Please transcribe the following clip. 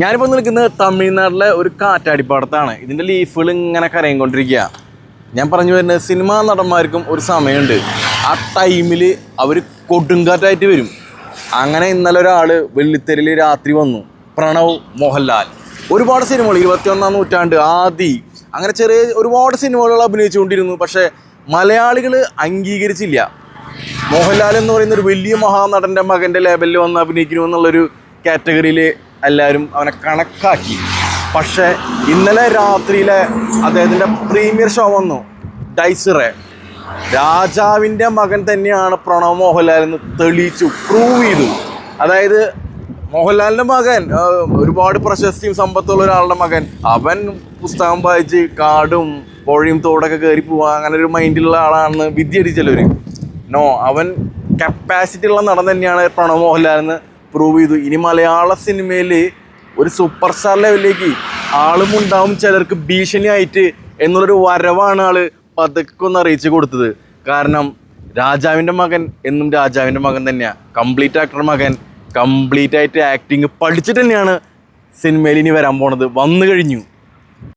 ഞാനിപ്പോൾ നിൽക്കുന്നത് തമിഴ്നാട്ടിലെ ഒരു കാറ്റാടിപ്പാടത്താണ്. ഇതിൻ്റെ ലീഫുകൾ ഇങ്ങനെ കരയിക്കൊണ്ടിരിക്കുക. ഞാൻ പറഞ്ഞു വരുന്നത് സിനിമാ നടന്മാർക്കും ഒരു സമയമുണ്ട്. ആ ടൈമിൽ അവർ കൊടുങ്കാറ്റായിട്ട് വരും. അങ്ങനെ ഇന്നലെ ഒരാൾ വെള്ളിത്തെരയിൽ രാത്രി വന്നു. പ്രണവ് മോഹൻലാൽ ഒരുപാട് സിനിമകൾ 21-ാം നൂറ്റാണ്ട്, ആദി, അങ്ങനെ ചെറിയ ഒരുപാട് സിനിമകൾ അഭിനയിച്ചുകൊണ്ടിരുന്നു. പക്ഷേ മലയാളികൾ അംഗീകരിച്ചില്ല. മോഹൻലാൽ എന്ന് പറയുന്ന ഒരു വലിയ മഹാനടൻ്റെ മകൻ്റെ ലെവലിൽ വന്ന് അഭിനയിക്കുന്നു എന്നുള്ളൊരു കാറ്റഗറിയിൽ എല്ലാവരും അവനെ കണക്കാക്കി. പക്ഷേ ഇന്നലെ രാത്രിയിലെ അദ്ദേഹത്തിൻ്റെ പ്രീമിയർ ഷോ വന്നു. ഡൈസറെ രാജാവിൻ്റെ മകൻ തന്നെയാണ് പ്രണവ് മോഹൻലാൽ എന്ന് തെളിയിച്ചു, പ്രൂവ് ചെയ്തു. അതായത് മോഹൻലാലിൻ്റെ മകൻ ഒരുപാട് പ്രശസ്തിയും സമ്പത്തുള്ള ഒരാളുടെ മകൻ, അവൻ പുസ്തകം വായിച്ച് കാടും പുഴയും തോടൊക്കെ കയറി പോവുക, അങ്ങനെ ഒരു മൈൻഡിലുള്ള ആളാണെന്ന് വിദ്യയടിച്ചല്ലവർ. നോ, അവൻ കപ്പാസിറ്റി ഉള്ള നടൻ തന്നെയാണ് പ്രണവ് മോഹൻലാൽ എന്ന് പ്രൂവ് ചെയ്തു. ഇനി മലയാള സിനിമയിൽ ഒരു സൂപ്പർ സ്റ്റാർ ലെവലിലേക്ക് ആളും ഉണ്ടാവും, ചിലർക്ക് ഭീഷണിയായിട്ട് എന്നുള്ളൊരു വരവാണ് ആൾ പതുക്കെ അറിയിച്ചു കൊടുത്തത്. കാരണം രാജാവിൻ്റെ മകൻ എന്നും രാജാവിൻ്റെ മകൻ തന്നെയാണ്. കംപ്ലീറ്റ് ആക്ടറുടെ മകൻ കംപ്ലീറ്റ് ആയിട്ട് ആക്ടിങ് പഠിച്ചിട്ട് തന്നെയാണ് സിനിമയിൽ ഇനി വരാൻ പോണത്. വന്നു കഴിഞ്ഞു.